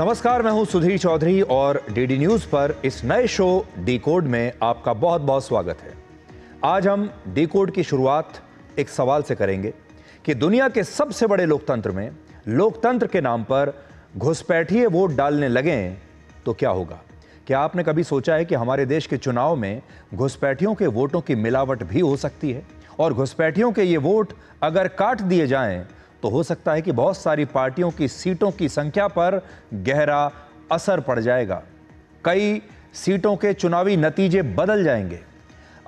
नमस्कार, मैं हूं सुधीर चौधरी और डीडी न्यूज पर इस नए शो डिकोड में आपका बहुत बहुत स्वागत है। आज हम डिकोड की शुरुआत एक सवाल से करेंगे कि दुनिया के सबसे बड़े लोकतंत्र में लोकतंत्र के नाम पर घुसपैठिए वोट डालने लगें तो क्या होगा। क्या आपने कभी सोचा है कि हमारे देश के चुनाव में घुसपैठियों के वोटों की मिलावट भी हो सकती है और घुसपैठियों के ये वोट अगर काट दिए जाएं तो हो सकता है कि बहुत सारी पार्टियों की सीटों की संख्या पर गहरा असर पड़ जाएगा। कई सीटों के चुनावी नतीजे बदल जाएंगे।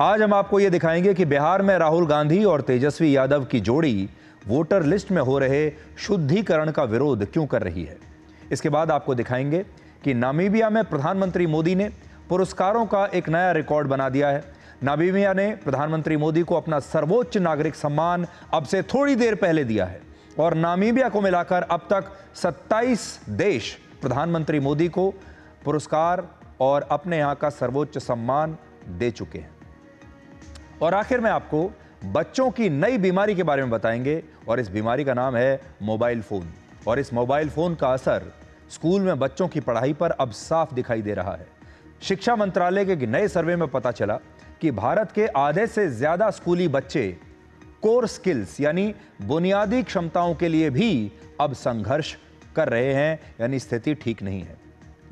आज हम आपको यह दिखाएंगे कि बिहार में राहुल गांधी और तेजस्वी यादव की जोड़ी वोटर लिस्ट में हो रहे शुद्धिकरण का विरोध क्यों कर रही है। इसके बाद आपको दिखाएंगे कि नामीबिया में प्रधानमंत्री मोदी ने पुरस्कारों का एक नया रिकॉर्ड बना दिया है। नामीबिया ने प्रधानमंत्री मोदी को अपना सर्वोच्च नागरिक सम्मान अब से थोड़ी देर पहले दिया है और नामीबिया को मिलाकर अब तक 27 देश प्रधानमंत्री मोदी को पुरस्कार और अपने यहां का सर्वोच्च सम्मान दे चुके हैं। और आखिर में आपको बच्चों की नई बीमारी के बारे में बताएंगे और इस बीमारी का नाम है मोबाइल फोन। और इस मोबाइल फोन का असर स्कूल में बच्चों की पढ़ाई पर अब साफ दिखाई दे रहा है। शिक्षा मंत्रालय के नए सर्वे में पता चला कि भारत के आधे से ज्यादा स्कूली बच्चे कोर स्किल्स यानी बुनियादी क्षमताओं के लिए भी अब संघर्ष कर रहे हैं, यानी स्थिति ठीक नहीं है।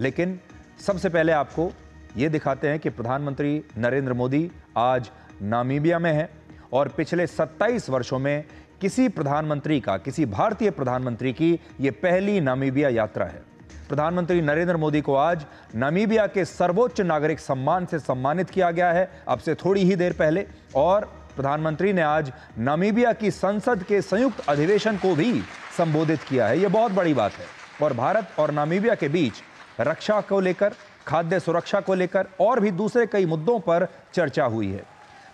लेकिन सबसे पहले आपको यह दिखाते हैं कि प्रधानमंत्री नरेंद्र मोदी आज नामीबिया में हैं और पिछले 27 वर्षों में किसी भारतीय प्रधानमंत्री की यह पहली नामीबिया यात्रा है। प्रधानमंत्री नरेंद्र मोदी को आज नामीबिया के सर्वोच्च नागरिक सम्मान से सम्मानित किया गया है अब से थोड़ी ही देर पहले। और प्रधानमंत्री ने आज नामीबिया की संसद के संयुक्त अधिवेशन को भी संबोधित किया है। यह बहुत बड़ी बात है। और भारत और नामीबिया के बीच रक्षा को लेकर, खाद्य सुरक्षा को लेकर और भी दूसरे कई मुद्दों पर चर्चा हुई है।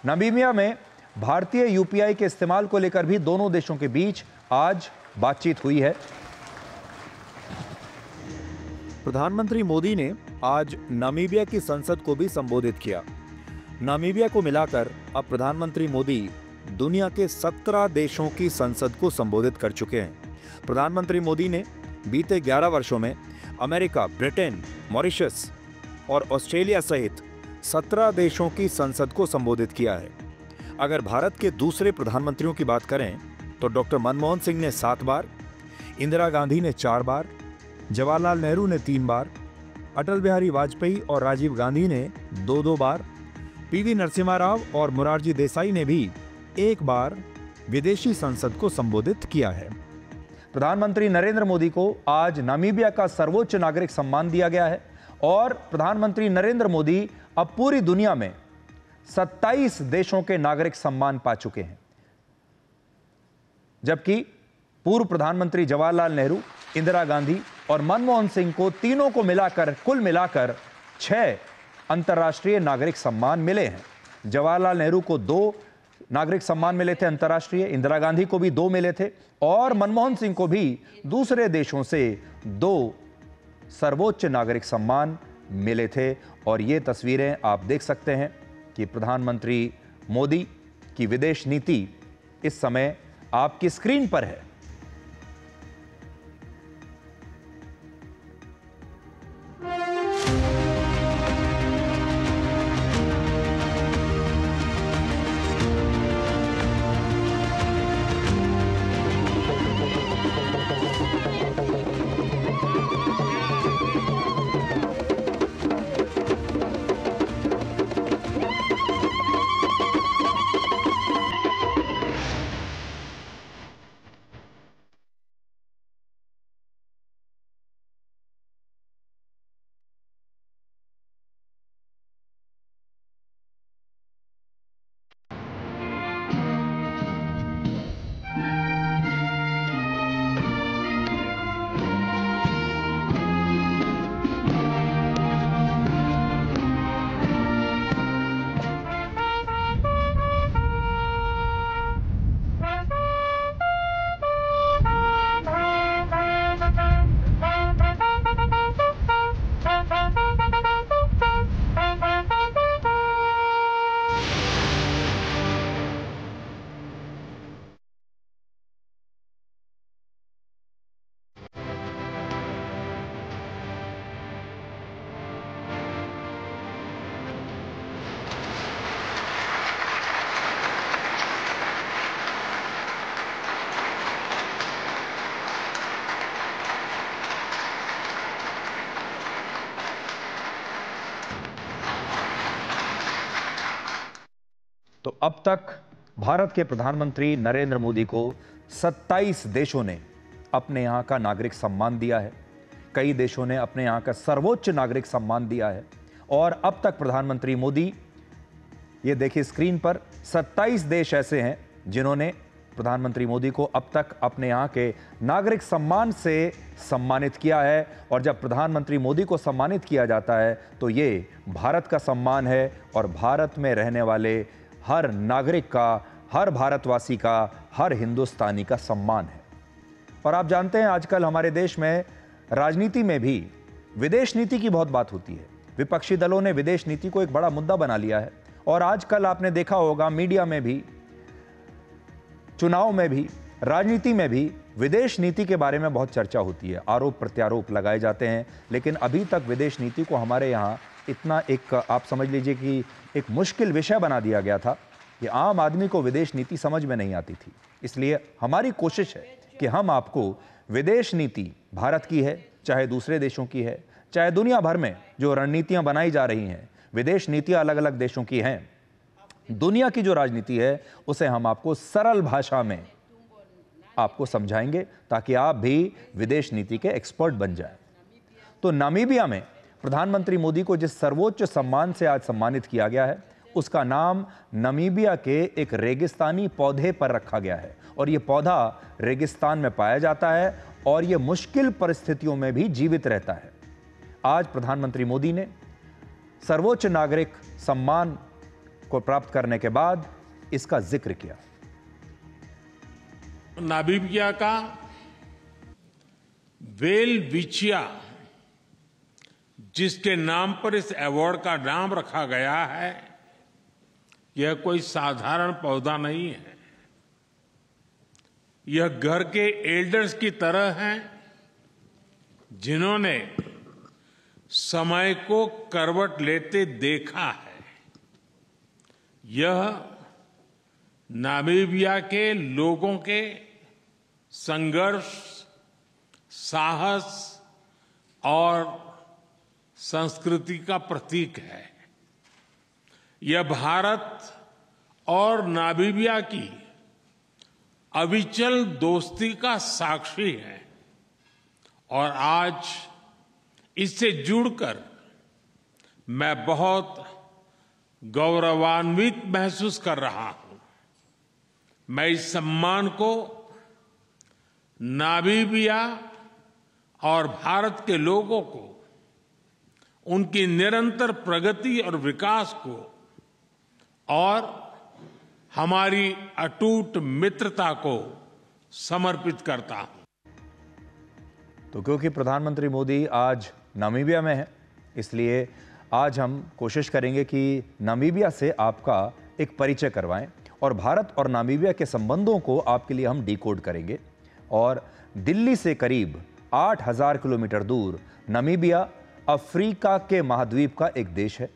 नामीबिया में भारतीय यूपीआई के इस्तेमाल को लेकर भी दोनों देशों के बीच आज बातचीत हुई है। प्रधानमंत्री मोदी ने आज नामीबिया की संसद को भी संबोधित किया। नामीबिया को मिलाकर अब प्रधानमंत्री मोदी दुनिया के 17 देशों की संसद को संबोधित कर चुके हैं। प्रधानमंत्री मोदी ने बीते 11 वर्षों में अमेरिका, ब्रिटेन, मॉरिशस और ऑस्ट्रेलिया सहित 17 देशों की संसद को संबोधित किया है। अगर भारत के दूसरे प्रधानमंत्रियों की बात करें तो डॉक्टर मनमोहन सिंह ने 7 बार, इंदिरा गांधी ने 4 बार, जवाहरलाल नेहरू ने 3 बार, अटल बिहारी वाजपेयी और राजीव गांधी ने 2-2 बार, पीवी नरसिम्हा राव और मोरारजी देसाई ने भी 1 बार विदेशी संसद को संबोधित किया है। प्रधानमंत्री नरेंद्र मोदी को आज नामीबिया का सर्वोच्च नागरिक सम्मान दिया गया है और प्रधानमंत्री नरेंद्र मोदी अब पूरी दुनिया में 27 देशों के नागरिक सम्मान पा चुके हैं, जबकि पूर्व प्रधानमंत्री जवाहरलाल नेहरू, इंदिरा गांधी और मनमोहन सिंह को तीनों को मिलाकर कुल मिलाकर 6 अंतर्राष्ट्रीय नागरिक सम्मान मिले हैं। जवाहरलाल नेहरू को 2 नागरिक सम्मान मिले थे अंतर्राष्ट्रीय, इंदिरा गांधी को भी 2 मिले थे और मनमोहन सिंह को भी दूसरे देशों से 2 सर्वोच्च नागरिक सम्मान मिले थे। और ये तस्वीरें आप देख सकते हैं कि प्रधानमंत्री मोदी की विदेश नीति इस समय आपकी स्क्रीन पर है। तो अब तक भारत के प्रधानमंत्री नरेंद्र मोदी को 27 देशों ने अपने यहाँ का नागरिक सम्मान दिया है। कई देशों ने अपने यहाँ का सर्वोच्च नागरिक सम्मान दिया है। और अब तक प्रधानमंत्री मोदी, ये देखिए स्क्रीन पर, 27 देश ऐसे हैं जिन्होंने प्रधानमंत्री मोदी को अब तक अपने यहाँ के नागरिक सम्मान से सम्मानित किया है। और जब प्रधानमंत्री मोदी को सम्मानित किया जाता है तो ये भारत का सम्मान है और भारत में रहने वाले हर नागरिक का, हर भारतवासी का, हर हिंदुस्तानी का सम्मान है। और आप जानते हैं आजकल हमारे देश में राजनीति में भी विदेश नीति की बहुत बात होती है। विपक्षी दलों ने विदेश नीति को एक बड़ा मुद्दा बना लिया है और आजकल आपने देखा होगा मीडिया में भी, चुनाव में भी, राजनीति में भी विदेश नीति के बारे में बहुत चर्चा होती है, आरोप प्रत्यारोप लगाए जाते हैं। लेकिन अभी तक विदेश नीति को हमारे यहाँ इतना एक, आप समझ लीजिए कि एक मुश्किल विषय बना दिया गया था कि आम आदमी को विदेश नीति समझ में नहीं आती थी। इसलिए हमारी कोशिश है कि हम आपको विदेश नीति भारत की है, चाहे दूसरे देशों की है, चाहे दुनिया भर में जो रणनीतियां बनाई जा रही हैं, विदेश नीतियां अलग अलग देशों की हैं, दुनिया की जो राजनीति है उसे हम आपको सरल भाषा में आपको समझाएंगे ताकि आप भी विदेश नीति के एक्सपर्ट बन जाएं। तो नामीबिया में प्रधानमंत्री मोदी को जिस सर्वोच्च सम्मान से आज सम्मानित किया गया है उसका नाम नामीबिया के एक रेगिस्तानी पौधे पर रखा गया है। और यह पौधा रेगिस्तान में पाया जाता है और यह मुश्किल परिस्थितियों में भी जीवित रहता है। आज प्रधानमंत्री मोदी ने सर्वोच्च नागरिक सम्मान को प्राप्त करने के बाद इसका जिक्र किया। नामीबिया का वेलविचिया, जिसके नाम पर इस अवार्ड का नाम रखा गया है, यह कोई साधारण पौधा नहीं है। यह घर के एल्डर्स की तरह हैं जिन्होंने समय को करवट लेते देखा है। यह नामीबिया के लोगों के संघर्ष, साहस और संस्कृति का प्रतीक है। यह भारत और नामीबिया की अविचल दोस्ती का साक्षी है और आज इससे जुड़कर मैं बहुत गौरवान्वित महसूस कर रहा हूं। मैं इस सम्मान को नामीबिया और भारत के लोगों को उनकी निरंतर प्रगति और विकास को और हमारी अटूट मित्रता को समर्पित करता हूं। तो क्योंकि प्रधानमंत्री मोदी आज नामीबिया में है, इसलिए आज हम कोशिश करेंगे कि नामीबिया से आपका एक परिचय करवाएं और भारत और नामीबिया के संबंधों को आपके लिए हम डिकोड करेंगे। और दिल्ली से करीब 8000 किलोमीटर दूर नामीबिया अफ्रीका के महाद्वीप का एक देश है।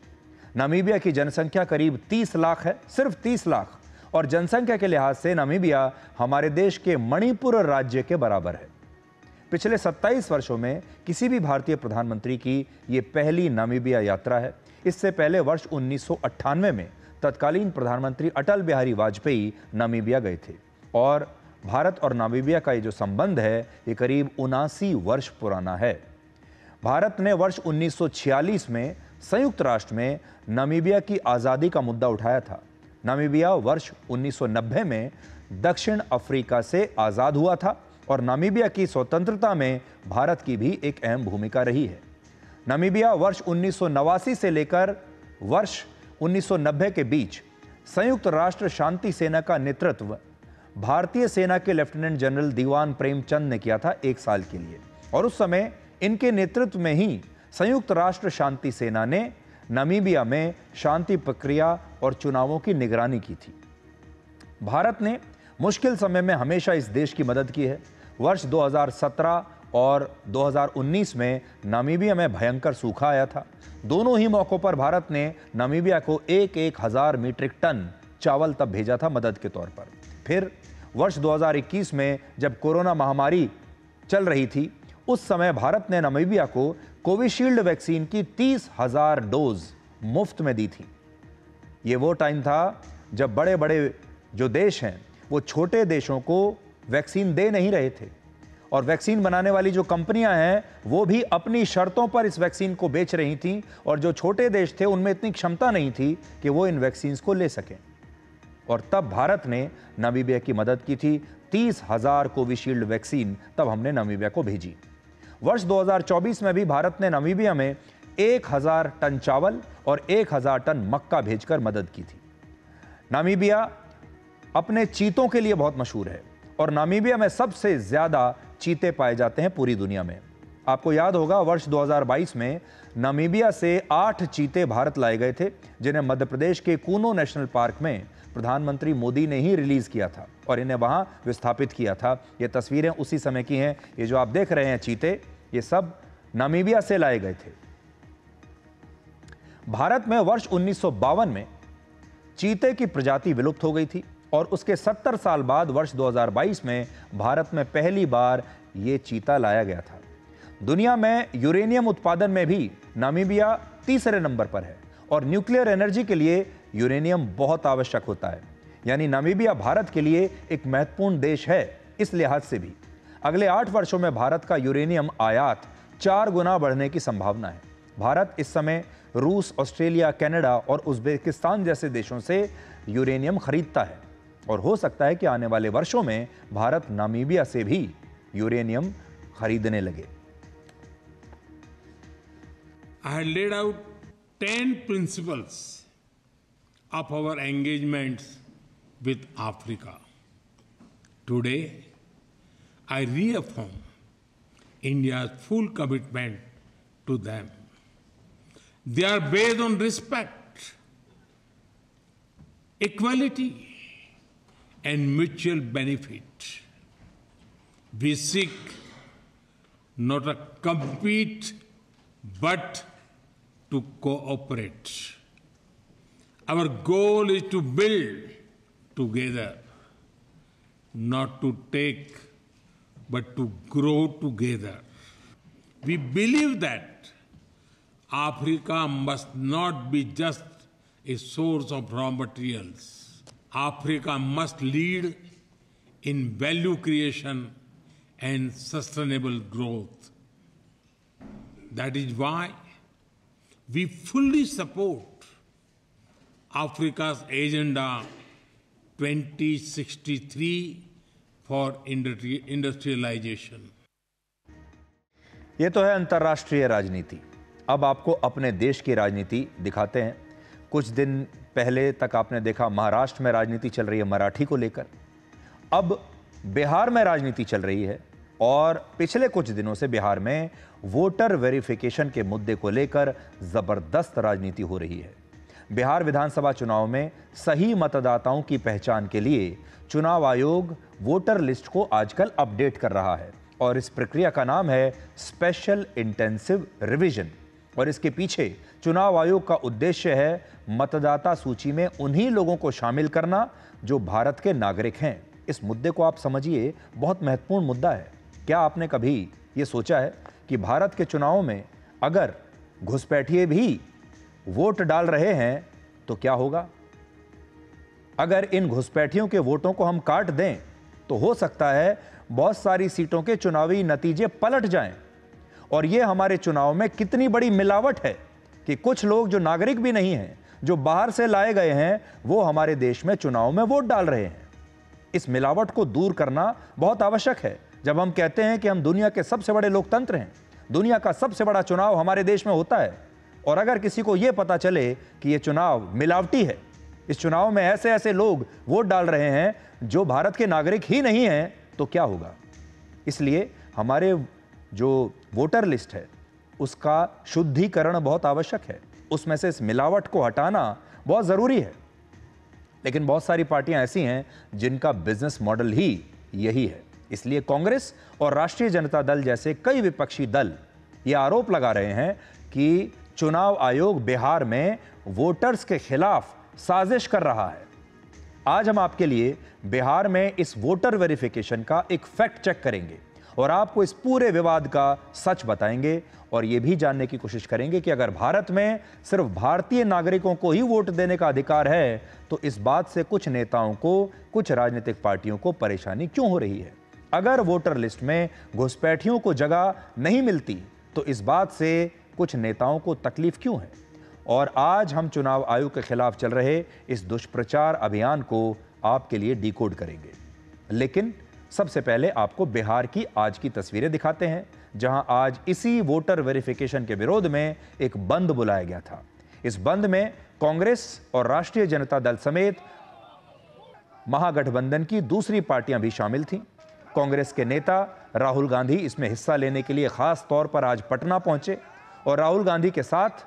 नामीबिया की जनसंख्या करीब 30 लाख है, सिर्फ 30 लाख। और जनसंख्या के लिहाज से नामीबिया हमारे देश के मणिपुर राज्य के बराबर है। पिछले 27 वर्षों में किसी भी भारतीय प्रधानमंत्री की ये पहली नामीबिया यात्रा है। इससे पहले वर्ष 1998 में तत्कालीन प्रधानमंत्री अटल बिहारी वाजपेयी नामीबिया गए थे। और भारत और नामीबिया का ये जो संबंध है ये करीब 79 वर्ष पुराना है। भारत ने वर्ष 1946 में संयुक्त राष्ट्र में नामीबिया की आज़ादी का मुद्दा उठाया था। नामीबिया वर्ष 1990 में दक्षिण अफ्रीका से आज़ाद हुआ था और नामीबिया की स्वतंत्रता में भारत की भी एक अहम भूमिका रही है। नामीबिया वर्ष 1989 से लेकर वर्ष 1990 के बीच संयुक्त राष्ट्र शांति सेना का नेतृत्व भारतीय सेना के लेफ्टिनेंट जनरल दीवान प्रेमचंद ने किया था 1 साल के लिए। और उस समय इनके नेतृत्व में ही संयुक्त राष्ट्र शांति सेना ने नामीबिया में शांति प्रक्रिया और चुनावों की निगरानी की थी। भारत ने मुश्किल समय में हमेशा इस देश की मदद की है। वर्ष 2017 और 2019 में नामीबिया में भयंकर सूखा आया था। दोनों ही मौकों पर भारत ने नामीबिया को 1,000 मीट्रिक टन चावल तब भेजा था मदद के तौर पर। फिर वर्ष 2021 में जब कोरोना महामारी चल रही थी, उस समय भारत ने नामीबिया को कोविशील्ड वैक्सीन की 30,000 डोज मुफ्त में दी थी। ये वो टाइम था जब बड़े बड़े जो देश हैं वो छोटे देशों को वैक्सीन दे नहीं रहे थे और वैक्सीन बनाने वाली जो कंपनियां हैं वो भी अपनी शर्तों पर इस वैक्सीन को बेच रही थीं और जो छोटे देश थे उनमें इतनी क्षमता नहीं थी कि वो इन वैक्सीन को ले सकें। और तब भारत ने नामीबिया की मदद की थी। 30,000 कोविशील्ड वैक्सीन तब हमने नामीबिया को भेजी। वर्ष 2024 में भी भारत ने नामीबिया में 1,000 टन चावल और 1,000 टन मक्का भेजकर मदद की थी। नामीबिया अपने चीतों के लिए बहुत मशहूर है और नामीबिया में सबसे ज्यादा चीते पाए जाते हैं पूरी दुनिया में। आपको याद होगा वर्ष 2022 में नामीबिया से 8 चीते भारत लाए गए थे, जिन्हें मध्य प्रदेश के कूनो नेशनल पार्क में प्रधानमंत्री मोदी ने ही रिलीज किया था और इन्हें वहां विस्थापित किया था। ये तस्वीरें उसी समय की हैं। ये जो आप देख रहे हैं चीते, ये सब नामीबिया से लाए गए थे। भारत में वर्ष 1952 में चीते की प्रजाति विलुप्त हो गई थी और उसके 70 साल बाद वर्ष 2022 में भारत में पहली बार यह चीता लाया गया था। दुनिया में यूरेनियम उत्पादन में भी नामीबिया तीसरे नंबर पर है और न्यूक्लियर एनर्जी के लिए यूरेनियम बहुत आवश्यक होता है। यानी नामीबिया भारत के लिए एक महत्वपूर्ण देश है। इस लिहाज से भी अगले 8 वर्षों में भारत का यूरेनियम आयात 4 गुना बढ़ने की संभावना है। भारत इस समय रूस, ऑस्ट्रेलिया, कनाडा और उज्बेकिस्तान जैसे देशों से यूरेनियम खरीदता है और हो सकता है कि आने वाले वर्षों में भारत नामीबिया से भी यूरेनियम खरीदने लगे। I had laid out 10 principles of our engagements with Africa. Today, I reaffirm India's full commitment to them. They are based on respect, equality, and mutual benefit. We seek not to compete, but to cooperate. Our goal is to build together, not to take, but to grow together. We believe that Africa must not be just a source of raw materials. Africa must lead in value creation and sustainable growth. That is why we fully support Africa's Agenda 2063 for industrialization. ये तो है अंतर्राष्ट्रीय राजनीति। अब आपको अपने देश की राजनीति दिखाते हैं। कुछ दिन पहले तक आपने देखा महाराष्ट्र में राजनीति चल रही है मराठी को लेकर, अब बिहार में राजनीति चल रही है और पिछले कुछ दिनों से बिहार में वोटर वेरिफिकेशन के मुद्दे को लेकर जबरदस्त राजनीति हो रही है। बिहार विधानसभा चुनाव में सही मतदाताओं की पहचान के लिए चुनाव आयोग वोटर लिस्ट को आजकल अपडेट कर रहा है और इस प्रक्रिया का नाम है स्पेशल इंटेंसिव रिवीजन। और इसके पीछे चुनाव आयोग का उद्देश्य है मतदाता सूची में उन्हीं लोगों को शामिल करना जो भारत के नागरिक हैं। इस मुद्दे को आप समझिए, बहुत महत्वपूर्ण मुद्दा है। क्या आपने कभी ये सोचा है कि भारत के चुनावों में अगर घुसपैठिए भी वोट डाल रहे हैं तो क्या होगा? अगर इन घुसपैठियों के वोटों को हम काट दें तो हो सकता है बहुत सारी सीटों के चुनावी नतीजे पलट जाएं। और यह हमारे चुनाव में कितनी बड़ी मिलावट है कि कुछ लोग जो नागरिक भी नहीं हैं, जो बाहर से लाए गए हैं, वो हमारे देश में चुनाव में वोट डाल रहे हैं। इस मिलावट को दूर करना बहुत आवश्यक है। जब हम कहते हैं कि हम दुनिया के सबसे बड़े लोकतंत्र हैं, दुनिया का सबसे बड़ा चुनाव हमारे देश में होता है, और अगर किसी को यह पता चले कि यह चुनाव मिलावटी है, इस चुनाव में ऐसे ऐसे लोग वोट डाल रहे हैं जो भारत के नागरिक ही नहीं हैं, तो क्या होगा? इसलिए हमारे जो वोटर लिस्ट है उसका शुद्धिकरण बहुत आवश्यक है। उसमें से इस मिलावट को हटाना बहुत जरूरी है। लेकिन बहुत सारी पार्टियां ऐसी हैं जिनका बिजनेस मॉडल ही यही है। इसलिए कांग्रेस और राष्ट्रीय जनता दल जैसे कई विपक्षी दल ये आरोप लगा रहे हैं कि चुनाव आयोग बिहार में वोटर्स के खिलाफ साजिश कर रहा है। आज हम आपके लिए बिहार में इस वोटर वेरिफिकेशन का एक फैक्ट चेक करेंगे और आपको इस पूरे विवाद का सच बताएंगे और यह भी जानने की कोशिश करेंगे कि अगर भारत में सिर्फ भारतीय नागरिकों को ही वोट देने का अधिकार है तो इस बात से कुछ नेताओं को, कुछ राजनीतिक पार्टियों को परेशानी क्यों हो रही है। अगर वोटर लिस्ट में घुसपैठियों को जगह नहीं मिलती तो इस बात से कुछ नेताओं को तकलीफ क्यों है। और आज हम चुनाव आयोग के खिलाफ चल रहे इस दुष्प्रचार अभियान को आपके लिए डिकोड करेंगे। लेकिन सबसे पहले आपको बिहार की आज की तस्वीरें दिखाते हैं, जहां आज इसी वोटर वेरिफिकेशन के विरोध में एक बंद बुलाया गया था। इस बंद में कांग्रेस और राष्ट्रीय जनता दल समेत महागठबंधन की दूसरी पार्टियां भी शामिल थीं। कांग्रेस के नेता राहुल गांधी इसमें हिस्सा लेने के लिए खास तौर पर आज पटना पहुंचे और राहुल गांधी के साथ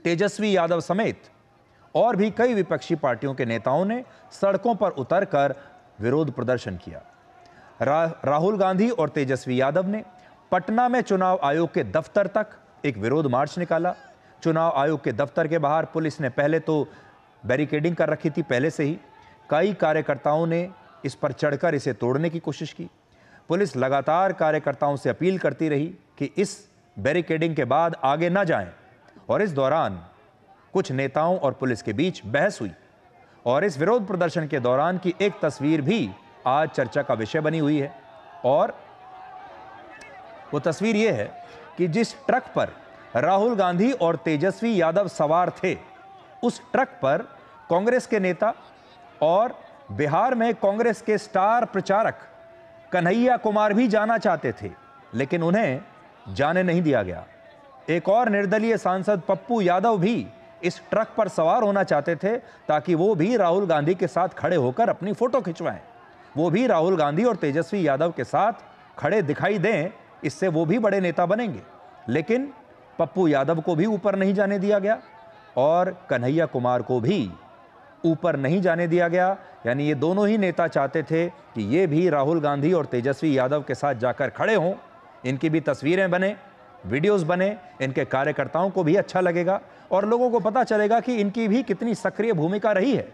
तेजस्वी यादव समेत और भी कई विपक्षी पार्टियों के नेताओं ने सड़कों पर उतरकर विरोध प्रदर्शन किया। राहुल गांधी और तेजस्वी यादव ने पटना में चुनाव आयोग के दफ्तर तक एक विरोध मार्च निकाला। चुनाव आयोग के दफ्तर के बाहर पुलिस ने पहले तो बैरिकेडिंग कर रखी थी पहले से ही। कई कार्यकर्ताओं ने इस पर चढ़कर इसे तोड़ने की कोशिश की। पुलिस लगातार कार्यकर्ताओं से अपील करती रही कि इस बैरिकेडिंग के बाद आगे न जाएं और इस दौरान कुछ नेताओं और पुलिस के बीच बहस हुई। और इस विरोध प्रदर्शन के दौरान की एक तस्वीर भी आज चर्चा का विषय बनी हुई है और वो तस्वीर ये है कि जिस ट्रक पर राहुल गांधी और तेजस्वी यादव सवार थे उस ट्रक पर कांग्रेस के नेता और बिहार में कांग्रेस के स्टार प्रचारक कन्हैया कुमार भी जाना चाहते थे, लेकिन उन्हें जाने नहीं दिया गया। एक और निर्दलीय सांसद पप्पू यादव भी इस ट्रक पर सवार होना चाहते थे ताकि वो भी राहुल गांधी के साथ खड़े होकर अपनी फोटो खिंचवाएं। वो भी राहुल गांधी और तेजस्वी यादव के साथ खड़े दिखाई दें, इससे वो भी बड़े नेता बनेंगे। लेकिन पप्पू यादव को भी ऊपर नहीं जाने दिया गया और कन्हैया कुमार को भी ऊपर नहीं जाने दिया गया। यानी ये दोनों ही नेता चाहते थे कि ये भी राहुल गांधी और तेजस्वी यादव के साथ जाकर खड़े हों, इनकी भी तस्वीरें बने, वीडियोस बने, इनके कार्यकर्ताओं को भी अच्छा लगेगा और लोगों को पता चलेगा कि इनकी भी कितनी सक्रिय भूमिका रही है।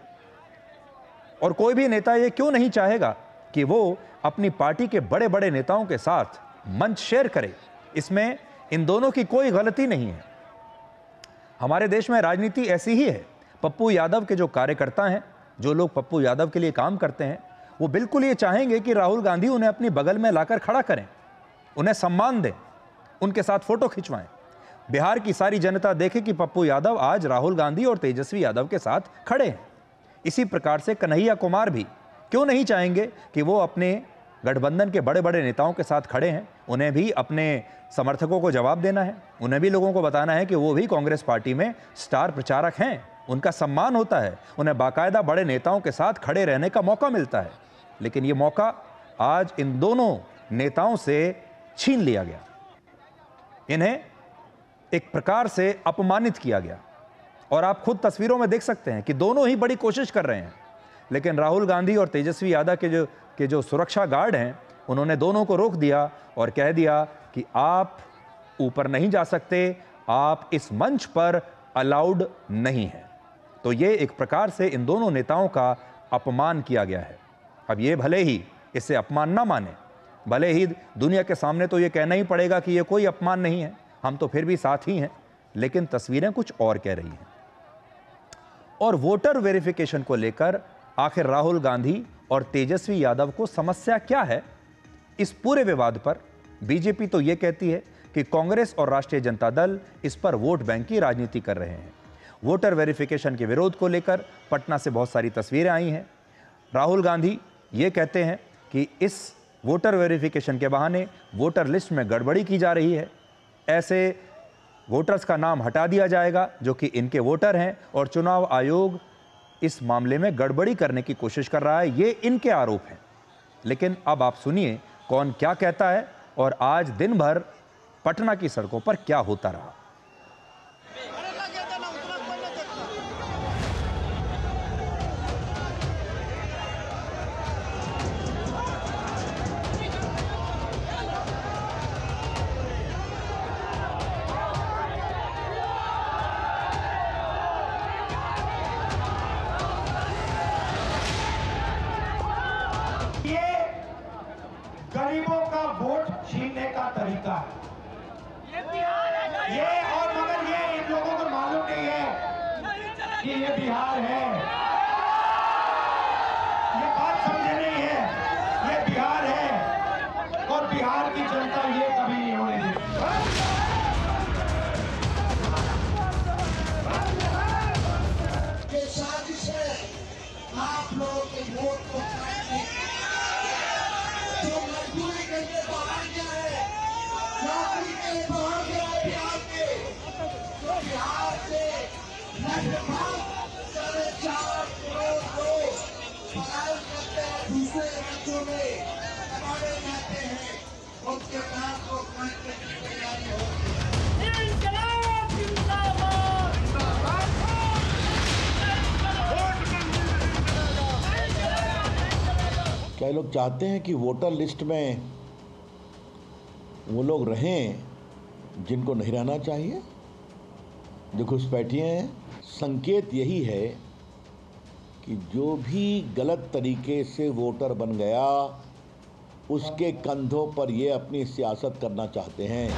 और कोई भी नेता ये क्यों नहीं चाहेगा कि वो अपनी पार्टी के बड़े बड़े नेताओं के साथ मंच शेयर करे। इसमें इन दोनों की कोई गलती नहीं है। हमारे देश में राजनीति ऐसी ही है। पप्पू यादव के जो कार्यकर्ता हैं, जो लोग पप्पू यादव के लिए काम करते हैं, वो बिल्कुल ये चाहेंगे कि राहुल गांधी उन्हें अपनी बगल में लाकर खड़ा करें, उन्हें सम्मान दें, उनके साथ फोटो खिंचवाएं। बिहार की सारी जनता देखे कि पप्पू यादव आज राहुल गांधी और तेजस्वी यादव के साथ खड़े हैं। इसी प्रकार से कन्हैया कुमार भी क्यों नहीं चाहेंगे कि वो अपने गठबंधन के बड़े बड़े नेताओं के साथ खड़े हैं। उन्हें भी अपने समर्थकों को जवाब देना है, उन्हें भी लोगों को बताना है कि वो भी कांग्रेस पार्टी में स्टार प्रचारक हैं, उनका सम्मान होता है, उन्हें बाकायदा बड़े नेताओं के साथ खड़े रहने का मौका मिलता है। लेकिन ये मौका आज इन दोनों नेताओं से छीन लिया गया। इन्हें एक प्रकार से अपमानित किया गया और आप खुद तस्वीरों में देख सकते हैं कि दोनों ही बड़ी कोशिश कर रहे हैं। लेकिन राहुल गांधी और तेजस्वी यादव के जो सुरक्षा गार्ड हैं, उन्होंने दोनों को रोक दिया और कह दिया कि आप ऊपर नहीं जा सकते, आप इस मंच पर अलाउड नहीं हैं। तो ये एक प्रकार से इन दोनों नेताओं का अपमान किया गया है। अब ये भले ही इसे अपमान ना माने, भले ही दुनिया के सामने तो ये कहना ही पड़ेगा कि ये कोई अपमान नहीं है, हम तो फिर भी साथ ही हैं, लेकिन तस्वीरें कुछ और कह रही हैं। और वोटर वेरिफिकेशन को लेकर आखिर राहुल गांधी और तेजस्वी यादव को समस्या क्या है? इस पूरे विवाद पर बीजेपी तो ये कहती है कि कांग्रेस और राष्ट्रीय जनता दल इस पर वोट बैंक की राजनीति कर रहे हैं। वोटर वेरिफिकेशन के विरोध को लेकर पटना से बहुत सारी तस्वीरें आई हैं। राहुल गांधी ये कहते हैं कि इस वोटर वेरिफिकेशन के बहाने वोटर लिस्ट में गड़बड़ी की जा रही है, ऐसे वोटर्स का नाम हटा दिया जाएगा जो कि इनके वोटर हैं और चुनाव आयोग इस मामले में गड़बड़ी करने की कोशिश कर रहा है, ये इनके आरोप हैं। लेकिन अब आप सुनिए कौन क्या कहता है और आज दिन भर पटना की सड़कों पर क्या होता रहा। गरीबों का कि ये बिहार है। ये बात समझे नहीं है, ये बिहार है और बिहार की जनता ये कभी नहीं होने देगी। ये साजिश है आप लोगों के वोट को काटने की, जो मजदूरी करके बाहर गया है, नौकरी के लिए बाहर गया है बिहार के, तो बिहार से लगभग 4.5 करोड़ लोग पलायन करते हैं, दूसरे राज्यों में कमाने जाते हैं, उनके नाम को काटने की तैयारी हो रही है। क्या लोग चाहते हैं कि वोटर लिस्ट में वो लोग रहें जिनको नहीं रहना चाहिए, जो घुसपैठिए हैं? संकेत यही है कि जो भी गलत तरीके से वोटर बन गया उसके कंधों पर ये अपनी सियासत करना चाहते हैं।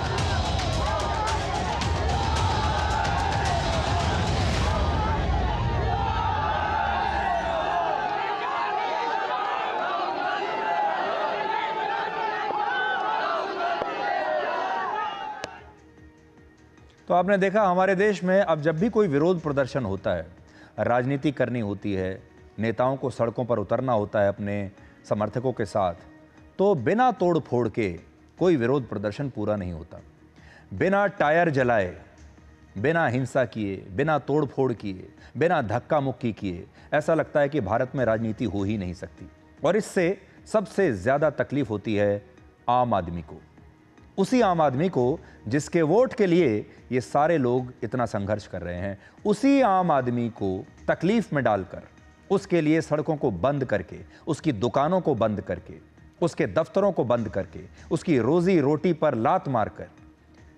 तो आपने देखा हमारे देश में अब जब भी कोई विरोध प्रदर्शन होता है, राजनीति करनी होती है, नेताओं को सड़कों पर उतरना होता है अपने समर्थकों के साथ, तो बिना तोड़ फोड़ के कोई विरोध प्रदर्शन पूरा नहीं होता। बिना टायर जलाए, बिना हिंसा किए, बिना तोड़ फोड़ किए, बिना धक्का मुक्की किए ऐसा लगता है कि भारत में राजनीति हो ही नहीं सकती। और इससे सबसे ज़्यादा तकलीफ होती है आम आदमी को, उसी आम आदमी को जिसके वोट के लिए ये सारे लोग इतना संघर्ष कर रहे हैं। उसी आम आदमी को तकलीफ में डालकर, उसके लिए सड़कों को बंद करके, उसकी दुकानों को बंद करके, उसके दफ्तरों को बंद करके, उसकी रोजी रोटी पर लात मारकर,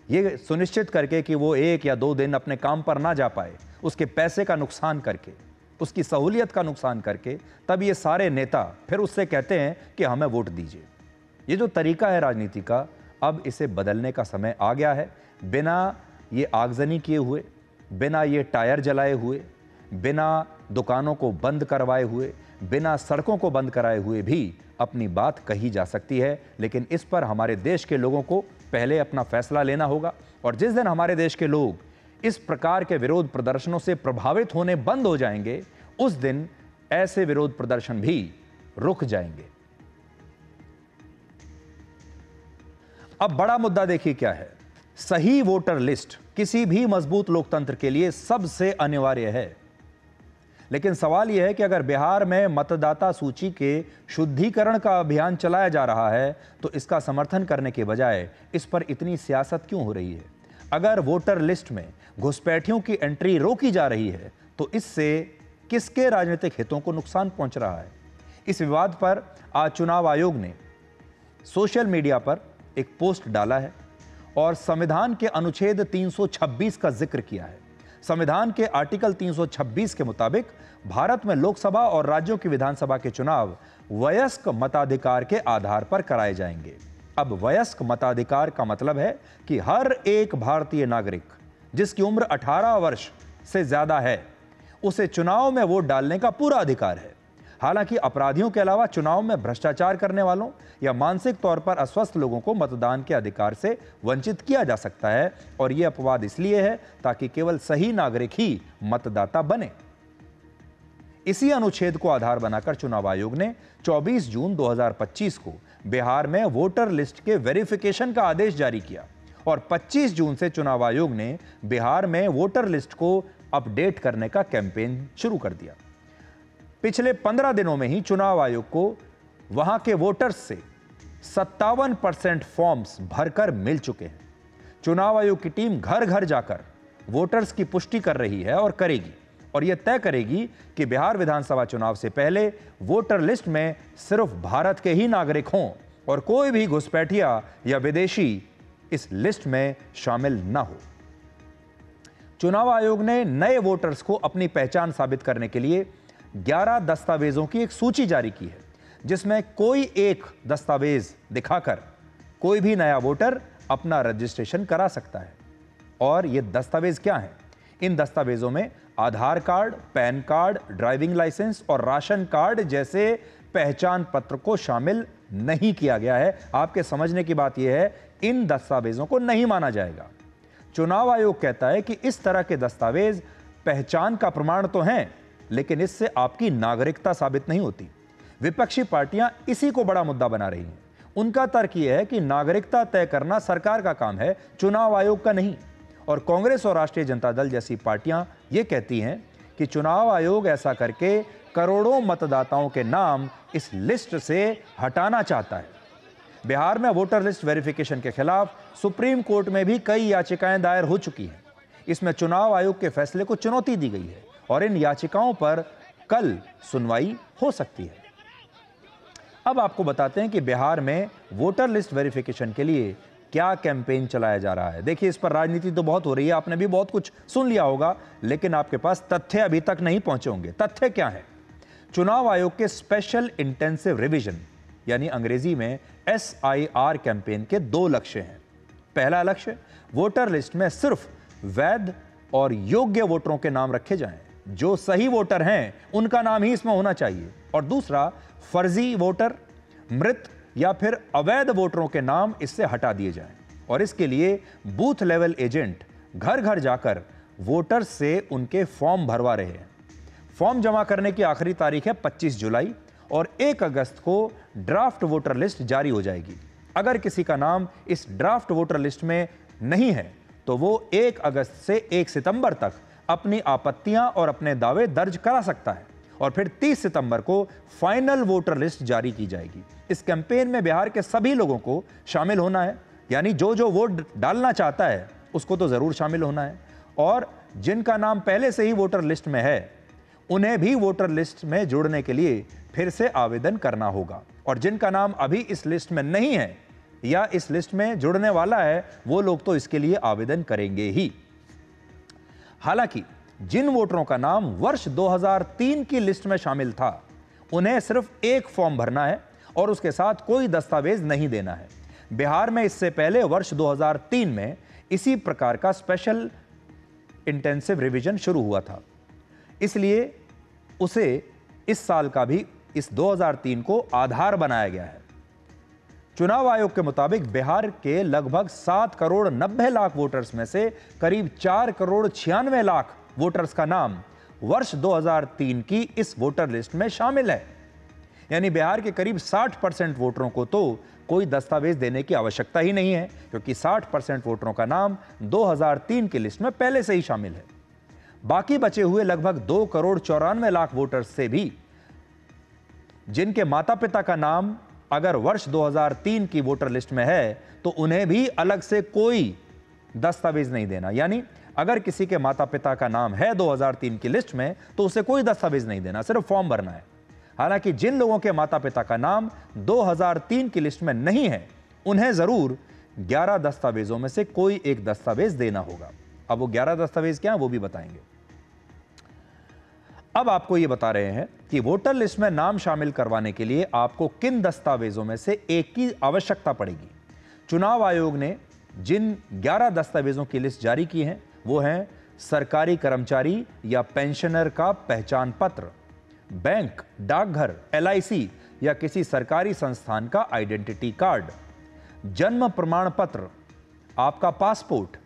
ये सुनिश्चित करके कि वो 1 या 2 दिन अपने काम पर ना जा पाए, उसके पैसे का नुकसान करके, उसकी सहूलियत का नुकसान करके, तब ये सारे नेता फिर उससे कहते हैं कि हमें वोट दीजिए। ये जो तरीका है राजनीति का, अब इसे बदलने का समय आ गया है। बिना ये आगजनी किए हुए, बिना ये टायर जलाए हुए, बिना दुकानों को बंद करवाए हुए, बिना सड़कों को बंद कराए हुए भी अपनी बात कही जा सकती है। लेकिन इस पर हमारे देश के लोगों को पहले अपना फैसला लेना होगा। और जिस दिन हमारे देश के लोग इस प्रकार के विरोध प्रदर्शनों से प्रभावित होने बंद हो जाएंगे, उस दिन ऐसे विरोध प्रदर्शन भी रुक जाएंगे। अब बड़ा मुद्दा देखिए क्या है। सही वोटर लिस्ट किसी भी मजबूत लोकतंत्र के लिए सबसे अनिवार्य है। लेकिन सवाल यह है कि अगर बिहार में मतदाता सूची के शुद्धिकरण का अभियान चलाया जा रहा है, तो इसका समर्थन करने के बजाय इस पर इतनी सियासत क्यों हो रही है? अगर वोटर लिस्ट में घुसपैठियों की एंट्री रोकी जा रही है, तो इससे किसके राजनीतिक हितों को नुकसान पहुंच रहा है? इस विवाद पर आज चुनाव आयोग ने सोशल मीडिया पर एक पोस्ट डाला है और संविधान के अनुच्छेद 326 का जिक्र किया है। संविधान के आर्टिकल 326 के मुताबिक भारत में लोकसभा और राज्यों की विधानसभा के चुनाव वयस्क मताधिकार के आधार पर कराए जाएंगे। अब वयस्क मताधिकार का मतलब है कि हर एक भारतीय नागरिक जिसकी उम्र 18 वर्ष से ज्यादा है, उसे चुनाव में वोट डालने का पूरा अधिकार है। हालांकि अपराधियों के अलावा चुनाव में भ्रष्टाचार करने वालों या मानसिक तौर पर अस्वस्थ लोगों को मतदान के अधिकार से वंचित किया जा सकता है, और यह अपवाद इसलिए है ताकि केवल सही नागरिक ही मतदाता बने। इसी अनुच्छेद को आधार बनाकर चुनाव आयोग ने 24 जून 2025 को बिहार में वोटर लिस्ट के वेरिफिकेशन का आदेश जारी किया और 25 जून से चुनाव आयोग ने बिहार में वोटर लिस्ट को अपडेट करने का कैंपेन शुरू कर दिया। पिछले 15 दिनों में ही चुनाव आयोग को वहां के वोटर्स से 57% फॉर्म्स भरकर मिल चुके हैं। चुनाव आयोग की टीम घर घर जाकर वोटर्स की पुष्टि कर रही है और करेगी, और यह तय करेगी कि बिहार विधानसभा चुनाव से पहले वोटर लिस्ट में सिर्फ भारत के ही नागरिक हों और कोई भी घुसपैठिया या विदेशी इस लिस्ट में शामिल न हो। चुनाव आयोग ने नए वोटर्स को अपनी पहचान साबित करने के लिए 11 दस्तावेजों की एक सूची जारी की है, जिसमें कोई एक दस्तावेज दिखाकर कोई भी नया वोटर अपना रजिस्ट्रेशन करा सकता है। और ये दस्तावेज क्या हैं? इन दस्तावेजों में Aadhaar card, PAN card, driving licence और राशन कार्ड जैसे पहचान पत्र को शामिल नहीं किया गया है। आपके समझने की बात यह है, इन दस्तावेजों को नहीं माना जाएगा। चुनाव आयोग कहता है कि इस तरह के दस्तावेज पहचान का प्रमाण तो हैं, लेकिन इससे आपकी नागरिकता साबित नहीं होती। विपक्षी पार्टियां इसी को बड़ा मुद्दा बना रही हैं। उनका तर्क यह है कि नागरिकता तय करना सरकार का काम है, चुनाव आयोग का नहीं। और कांग्रेस और राष्ट्रीय जनता दल जैसी पार्टियां यह कहती हैं कि चुनाव आयोग ऐसा करके करोड़ों मतदाताओं के नाम इस लिस्ट से हटाना चाहता है। बिहार में वोटर लिस्ट वेरिफिकेशन के खिलाफ सुप्रीम कोर्ट में भी कई याचिकाएं दायर हो चुकी हैं। इसमें चुनाव आयोग के फैसले को चुनौती दी गई है और इन याचिकाओं पर कल सुनवाई हो सकती है। अब आपको बताते हैं कि बिहार में वोटर लिस्ट वेरिफिकेशन के लिए क्या कैंपेन चलाया जा रहा है। देखिए, इस पर राजनीति तो बहुत हो रही है, आपने भी बहुत कुछ सुन लिया होगा, लेकिन आपके पास तथ्य अभी तक नहीं पहुंचे होंगे। तथ्य क्या है? चुनाव आयोग के स्पेशल इंटेंसिव रिवीजन यानी अंग्रेजी में SIR कैंपेन के 2 लक्ष्य हैं। पहला लक्ष्य, वोटर लिस्ट में सिर्फ वैध और योग्य वोटरों के नाम रखे जाएं, जो सही वोटर हैं उनका नाम ही इसमें होना चाहिए। और दूसरा, फर्जी वोटर, मृत या फिर अवैध वोटरों के नाम इससे हटा दिए जाएं। और इसके लिए बूथ लेवल एजेंट घर घर जाकर वोटर्स से उनके फॉर्म भरवा रहे हैं। फॉर्म जमा करने की आखिरी तारीख है 25 जुलाई और 1 अगस्त को ड्राफ्ट वोटर लिस्ट जारी हो जाएगी। अगर किसी का नाम इस ड्राफ्ट वोटर लिस्ट में नहीं है तो वो 1 अगस्त से 1 सितंबर तक अपनी आपत्तियां और अपने दावे दर्ज करा सकता है और फिर 30 सितंबर को फाइनल वोटर लिस्ट जारी की जाएगी। इस कैंपेन में बिहार के सभी लोगों को शामिल होना है, यानी जो वोट डालना चाहता है उसको तो जरूर शामिल होना है। और जिनका नाम पहले से ही वोटर लिस्ट में है उन्हें भी वोटर लिस्ट में जुड़ने के लिए फिर से आवेदन करना होगा। और जिनका नाम अभी इस लिस्ट में नहीं है या इस लिस्ट में जुड़ने वाला है, वो लोग तो इसके लिए आवेदन करेंगे ही। हालांकि जिन वोटरों का नाम वर्ष 2003 की लिस्ट में शामिल था, उन्हें सिर्फ एक फॉर्म भरना है और उसके साथ कोई दस्तावेज नहीं देना है। बिहार में इससे पहले वर्ष 2003 में इसी प्रकार का स्पेशल इंटेंसिव रिवीजन शुरू हुआ था, इसलिए उसे इस साल का भी इस 2003 को आधार बनाया गया है। चुनाव आयोग के मुताबिक बिहार के लगभग 7 करोड़ 90 लाख वोटर्स में से करीब 4 करोड़ 96 लाख वोटर्स का नाम वर्ष 2003 की इस वोटर लिस्ट में शामिल है। यानी बिहार के करीब 60% वोटरों को तो कोई दस्तावेज देने की आवश्यकता ही नहीं है, क्योंकि 60% वोटरों का नाम 2003 की लिस्ट में पहले से ही शामिल है। बाकी बचे हुए लगभग 2 करोड़ 94 लाख वोटर्स से भी, जिनके माता पिता का नाम अगर वर्ष 2003 की वोटर लिस्ट में है, तो उन्हें भी अलग से कोई दस्तावेज नहीं देना। यानी अगर किसी के माता पिता का नाम है 2003 की लिस्ट में, तो उसे कोई दस्तावेज नहीं देना, सिर्फ फॉर्म भरना है। हालांकि जिन लोगों के माता पिता का नाम 2003 की लिस्ट में नहीं है, उन्हें जरूर 11 दस्तावेजों में से कोई एक दस्तावेज देना होगा। अब वो 11 दस्तावेज क्या है वो भी बताएंगे। अब आपको ये बता रहे हैं कि वोटर लिस्ट में नाम शामिल करवाने के लिए आपको किन दस्तावेजों में से एक की आवश्यकता पड़ेगी। चुनाव आयोग ने जिन 11 दस्तावेजों की लिस्ट जारी की है वो हैं सरकारी कर्मचारी या पेंशनर का पहचान पत्र, बैंक, डाकघर, LIC या किसी सरकारी संस्थान का आइडेंटिटी कार्ड, जन्म प्रमाण पत्र, आपका पासपोर्ट,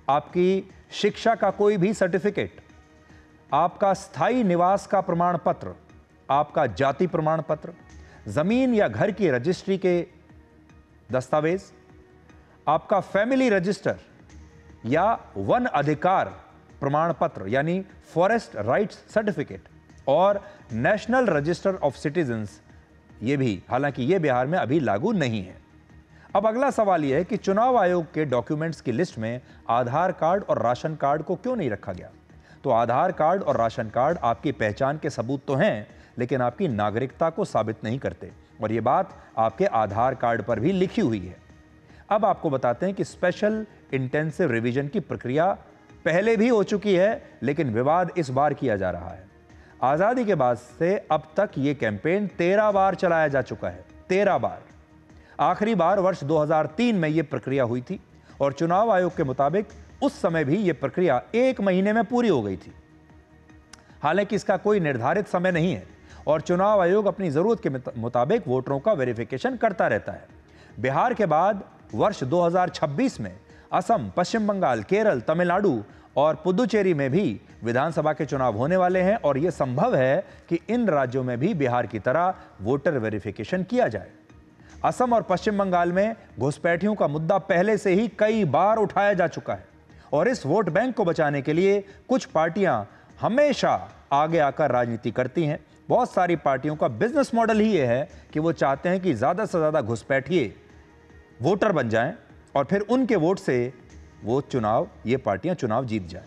आपकी शिक्षा का कोई भी सर्टिफिकेट, आपका स्थायी निवास का प्रमाण पत्र, आपका जाति प्रमाण पत्र, जमीन या घर की रजिस्ट्री के दस्तावेज, आपका फैमिली रजिस्टर या वन अधिकार प्रमाण पत्र यानी फॉरेस्ट राइट्स सर्टिफिकेट, और नेशनल रजिस्टर ऑफ सिटीजन्स, ये भी, हालांकि ये बिहार में अभी लागू नहीं है। अब अगला सवाल यह है कि चुनाव आयोग के डॉक्यूमेंट्स की लिस्ट में आधार कार्ड और राशन कार्ड को क्यों नहीं रखा गया। तो आधार कार्ड और राशन कार्ड आपकी पहचान के सबूत तो हैं, लेकिन आपकी नागरिकता को साबित नहीं करते, और ये बात आपके आधार कार्ड पर भी लिखी हुई है। अब आपको बताते हैं कि स्पेशल इंटेंसिव रिवीजन की प्रक्रिया पहले भी हो चुकी है, लेकिन विवाद इस बार किया जा रहा है। आज़ादी के बाद से अब तक ये कैंपेन 13 बार चलाया जा चुका है, 13 बार। आखिरी बार वर्ष 2003 में यह प्रक्रिया हुई थी और चुनाव आयोग के मुताबिक उस समय भी यह प्रक्रिया 1 महीने में पूरी हो गई थी। हालांकि इसका कोई निर्धारित समय नहीं है और चुनाव आयोग अपनी जरूरत के मुताबिक वोटरों का वेरिफिकेशन करता रहता है। बिहार के बाद वर्ष 2026 में असम, पश्चिम बंगाल, केरल, तमिलनाडु और पुदुचेरी में भी विधानसभा के चुनाव होने वाले हैं और यह संभव है कि इन राज्यों में भी बिहार की तरह वोटर वेरिफिकेशन किया जाए। असम और पश्चिम बंगाल में घुसपैठियों का मुद्दा पहले से ही कई बार उठाया जा चुका है और इस वोट बैंक को बचाने के लिए कुछ पार्टियां हमेशा आगे आकर राजनीति करती हैं। बहुत सारी पार्टियों का बिजनेस मॉडल ही यह है कि वो चाहते हैं कि ज्यादा से ज्यादा घुसपैठिए वोटर बन जाएं और फिर उनके वोट से ये पार्टियां चुनाव जीत जाएं।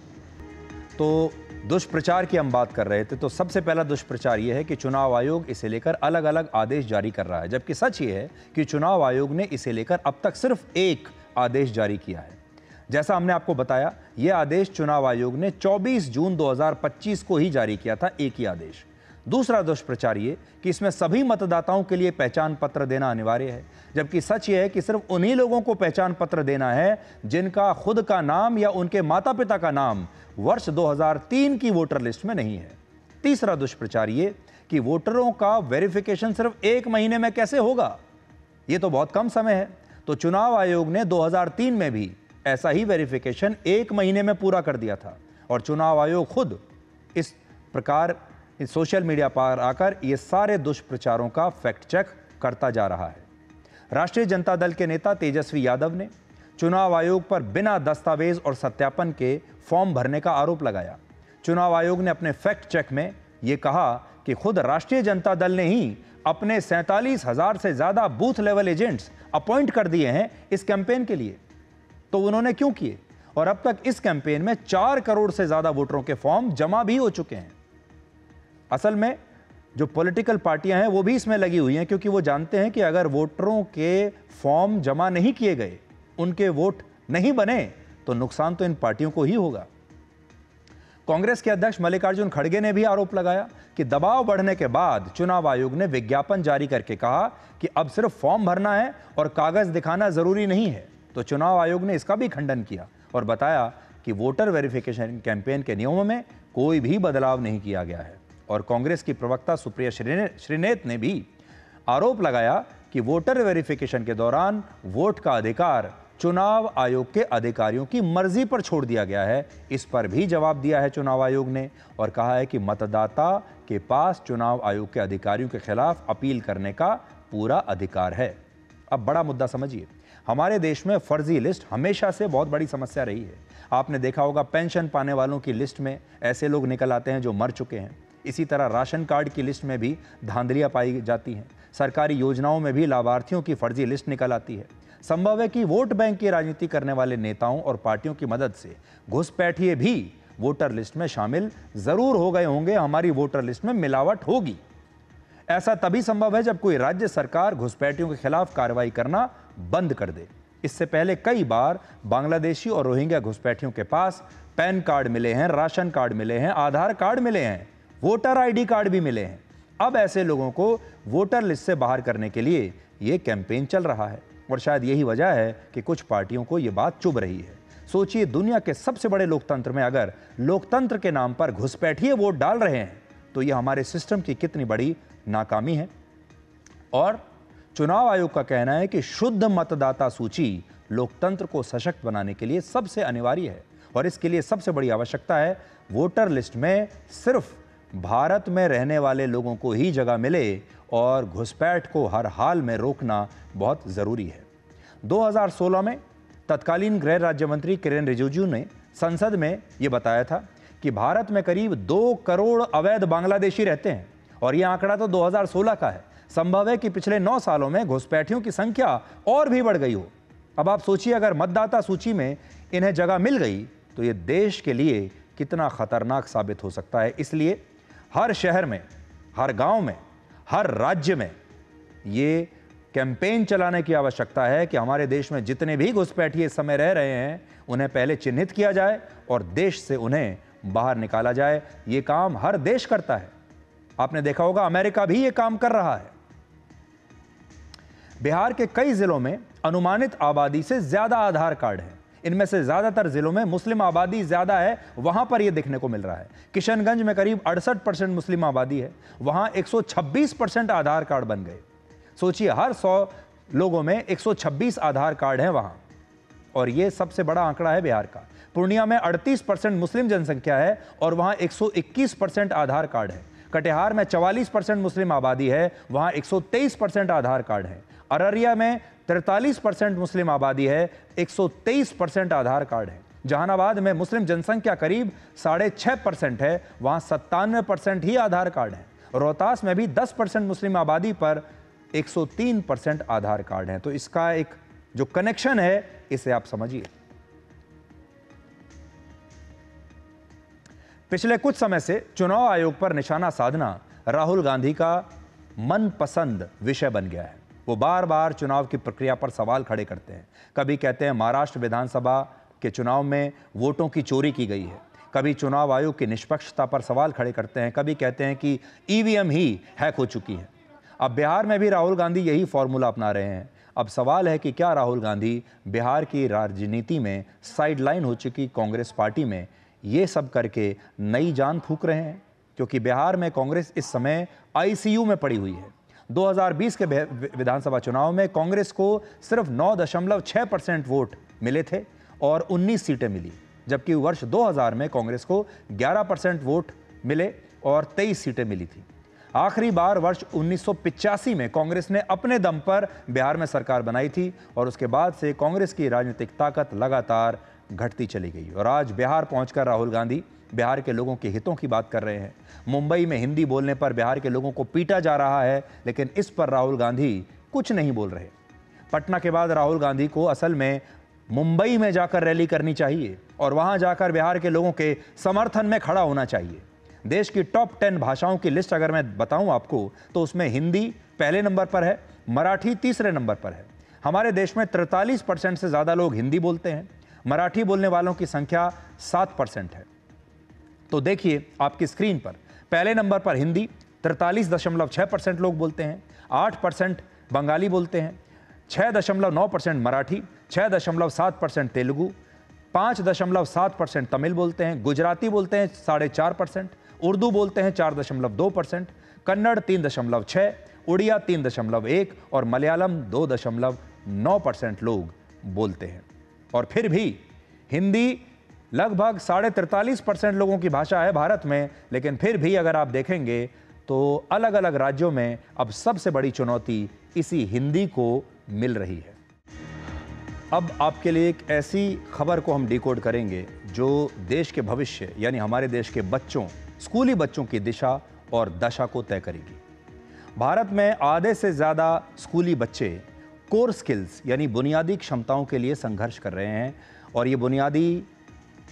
तो दुष्प्रचार की हम बात कर रहे थे, तो सबसे पहला दुष्प्रचार यह है कि चुनाव आयोग इसे लेकर अलग अलग आदेश जारी कर रहा है, जबकि सच ये है कि चुनाव आयोग ने इसे लेकर अब तक सिर्फ एक आदेश जारी किया है। जैसा हमने आपको बताया, यह आदेश चुनाव आयोग ने 24 जून 2025 को ही जारी किया था, एक ही आदेश। दूसरा दुष्प्रचार ये कि इसमें सभी मतदाताओं के लिए पहचान पत्र देना अनिवार्य है, जबकि सच ये है कि सिर्फ उन्हीं लोगों को पहचान पत्र देना है जिनका खुद का नाम या उनके माता पिता का नाम वर्ष 2003 की वोटर लिस्ट में नहीं है। तीसरा दुष्प्रचार ये कि वोटरों का वेरिफिकेशन सिर्फ 1 महीने में कैसे होगा, ये तो बहुत कम समय है। तो चुनाव आयोग ने 2003 में भी ऐसा ही वेरिफिकेशन 1 महीने में पूरा कर दिया था और चुनाव आयोग खुद इस प्रकार सोशल मीडिया पर आकर ये सारे दुष्प्रचारों का फैक्ट चेक करता जा रहा है। राष्ट्रीय जनता दल के नेता तेजस्वी यादव ने चुनाव आयोग पर बिना दस्तावेज और सत्यापन के फॉर्म भरने का आरोप लगाया। चुनाव आयोग ने अपने फैक्ट चेक में यह कहा कि खुद राष्ट्रीय जनता दल ने ही अपने 47,000 से ज्यादा बूथ लेवल एजेंट्स अपॉइंट कर दिए हैं इस कैंपेन के लिए। तो उन्होंने क्यों किए? और अब तक इस कैंपेन में 4 करोड़ से ज्यादा वोटरों के फॉर्म जमा भी हो चुके हैं। असल में जो पॉलिटिकल पार्टियां हैं वो भी इसमें लगी हुई हैं, क्योंकि वो जानते हैं कि अगर वोटरों के फॉर्म जमा नहीं किए गए, उनके वोट नहीं बने, तो नुकसान तो इन पार्टियों को ही होगा। कांग्रेस के अध्यक्ष मल्लिकार्जुन खड़गे ने भी आरोप लगाया कि दबाव बढ़ने के बाद चुनाव आयोग ने विज्ञापन जारी करके कहा कि अब सिर्फ फॉर्म भरना है और कागज दिखाना जरूरी नहीं है। तो चुनाव आयोग ने इसका भी खंडन किया और बताया कि वोटर वेरिफिकेशन कैंपेन के नियमों में कोई भी बदलाव नहीं किया गया है। और कांग्रेस की प्रवक्ता सुप्रिया श्रीनेत ने भी आरोप लगाया कि वोटर वेरिफिकेशन के दौरान वोट का अधिकार चुनाव आयोग के अधिकारियों की मर्जी पर छोड़ दिया गया है। इस पर भी जवाब दिया है चुनाव आयोग ने और कहा है कि मतदाता के पास चुनाव आयोग के अधिकारियों के खिलाफ अपील करने का पूरा अधिकार है। अब बड़ा मुद्दा समझिए, हमारे देश में फर्जी लिस्ट हमेशा से बहुत बड़ी समस्या रही है। आपने देखा होगा पेंशन पाने वालों की लिस्ट में ऐसे लोग निकल आते हैं जो मर चुके हैं। इसी तरह राशन कार्ड की लिस्ट में भी धांधलियां पाई जाती हैं। सरकारी योजनाओं में भी लाभार्थियों की फर्जी लिस्ट निकल आती है। संभव है कि वोट बैंक की राजनीति करने वाले नेताओं और पार्टियों की मदद से घुसपैठिए भी वोटर लिस्ट में शामिल जरूर हो गए होंगे। हमारी वोटर लिस्ट में मिलावट होगी। ऐसा तभी संभव है जब कोई राज्य सरकार घुसपैठियों के खिलाफ कार्रवाई करना बंद कर दे। इससे पहले कई बार बांग्लादेशी और रोहिंग्या घुसपैठियों के पास पैन कार्ड मिले हैं, राशन कार्ड मिले हैं, आधार कार्ड मिले हैं, वोटर आईडी कार्ड भी मिले हैं। अब ऐसे लोगों को वोटर लिस्ट से बाहर करने के लिए यह कैंपेन चल रहा है और शायद यही वजह है कि कुछ पार्टियों को यह बात चुभ रही है। सोचिए, दुनिया के सबसे बड़े लोकतंत्र में अगर लोकतंत्र के नाम पर घुसपैठिए वोट डाल रहे हैं तो यह हमारे सिस्टम की कितनी बड़ी नाकामी है। और चुनाव आयोग का कहना है कि शुद्ध मतदाता सूची लोकतंत्र को सशक्त बनाने के लिए सबसे अनिवार्य है और इसके लिए सबसे बड़ी आवश्यकता है वोटर लिस्ट में सिर्फ भारत में रहने वाले लोगों को ही जगह मिले और घुसपैठ को हर हाल में रोकना बहुत जरूरी है। 2016 में तत्कालीन गृह राज्य मंत्री किरेन रिजिजू ने संसद में यह बताया था कि भारत में करीब 2 करोड़ अवैध बांग्लादेशी रहते हैं और यह आंकड़ा तो 2016 का है। संभव है कि पिछले 9 सालों में घुसपैठियों की संख्या और भी बढ़ गई हो। अब आप सोचिए, अगर मतदाता सूची में इन्हें जगह मिल गई तो यह देश के लिए कितना खतरनाक साबित हो सकता है। इसलिए हर शहर में, हर गांव में, हर राज्य में ये कैंपेन चलाने की आवश्यकता है कि हमारे देश में जितने भी घुसपैठिए इस समय रह रहे हैं उन्हें पहले चिन्हित किया जाए और देश से उन्हें बाहर निकाला जाए। ये काम हर देश करता है। आपने देखा होगा अमेरिका भी ये काम कर रहा है। बिहार के कई जिलों में अनुमानित आबादी से ज्यादा आधार कार्ड हैं। इनमें से ज्यादातर जिलों में मुस्लिम आबादी ज्यादा है, वहां पर यह देखने को मिल रहा है। किशनगंज में करीब 68% मुस्लिम आबादी है, वहां 126% आधार कार्ड बन गए। सोचिए, हर 100 लोगों में 126 आधार कार्ड हैं वहां, और यह सबसे बड़ा आंकड़ा है बिहार का। पूर्णिया में 38% मुस्लिम जनसंख्या है और वहां 121% आधार कार्ड है। कटिहार में 44% मुस्लिम आबादी है, वहां 123% आधार कार्ड है। अररिया में 43% मुस्लिम आबादी है, 123% आधार कार्ड है। जहानाबाद में मुस्लिम जनसंख्या करीब 6.5% है, वहां 97% ही आधार कार्ड है। रोहतास में भी 10% मुस्लिम आबादी पर 103% आधार कार्ड है। तो इसका एक जो कनेक्शन है, इसे आप समझिए। पिछले कुछ समय से चुनाव आयोग पर निशाना साधना राहुल गांधी का मनपसंद विषय बन गया है। वो बार बार चुनाव की प्रक्रिया पर सवाल खड़े करते हैं। कभी कहते हैं महाराष्ट्र विधानसभा के चुनाव में वोटों की चोरी की गई है, कभी चुनाव आयोग की निष्पक्षता पर सवाल खड़े करते हैं, कभी कहते हैं कि ईवीएम ही हैक हो चुकी है। अब बिहार में भी राहुल गांधी यही फॉर्मूला अपना रहे हैं। अब सवाल है कि क्या राहुल गांधी बिहार की राजनीति में साइडलाइन हो चुकी कांग्रेस पार्टी में ये सब करके नई जान फूंक रहे हैं, क्योंकि बिहार में कांग्रेस इस समय आईसीयू में पड़ी हुई है। 2020 के विधानसभा चुनाव में कांग्रेस को सिर्फ 9.6% वोट मिले थे और 19 सीटें मिली, जबकि वर्ष 2000 में कांग्रेस को 11% वोट मिले और 23 सीटें मिली थी। आखिरी बार वर्ष 1985 में कांग्रेस ने अपने दम पर बिहार में सरकार बनाई थी और उसके बाद से कांग्रेस की राजनीतिक ताकत लगातार घटती चली गई। और आज बिहार पहुंचकर राहुल गांधी बिहार के लोगों के हितों की बात कर रहे हैं। मुंबई में हिंदी बोलने पर बिहार के लोगों को पीटा जा रहा है, लेकिन इस पर राहुल गांधी कुछ नहीं बोल रहे। पटना के बाद राहुल गांधी को असल में मुंबई में जाकर रैली करनी चाहिए और वहां जाकर बिहार के लोगों के समर्थन में खड़ा होना चाहिए। देश की टॉप 10 भाषाओं की लिस्ट अगर मैं बताऊं आपको, तो उसमें हिंदी पहले नंबर पर है, मराठी तीसरे नंबर पर है। हमारे देश में 43% से ज़्यादा लोग हिंदी बोलते हैं, मराठी बोलने वालों की संख्या 7% है। तो देखिए आपकी स्क्रीन पर, पहले नंबर पर हिंदी 43.6% लोग बोलते हैं, 8% बंगाली बोलते हैं, 6.9% मराठी, 6.7% तेलुगु, 5.7% तमिल बोलते हैं, गुजराती बोलते हैं 4.5%, उर्दू बोलते हैं 4.2%, कन्नड़ 3.6%, उड़िया 3.1% और मलयालम 2.9% लोग बोलते हैं। और फिर भी हिंदी लगभग 43.5% लोगों की भाषा है भारत में, लेकिन फिर भी अगर आप देखेंगे तो अलग अलग राज्यों में अब सबसे बड़ी चुनौती इसी हिंदी को मिल रही है। अब आपके लिए एक ऐसी खबर को हम डिकोड करेंगे जो देश के भविष्य यानी हमारे देश के बच्चों, स्कूली बच्चों की दिशा और दशा को तय करेगी। भारत में आधे से ज़्यादा स्कूली बच्चे कोर स्किल्स यानी बुनियादी क्षमताओं के लिए संघर्ष कर रहे हैं। और ये बुनियादी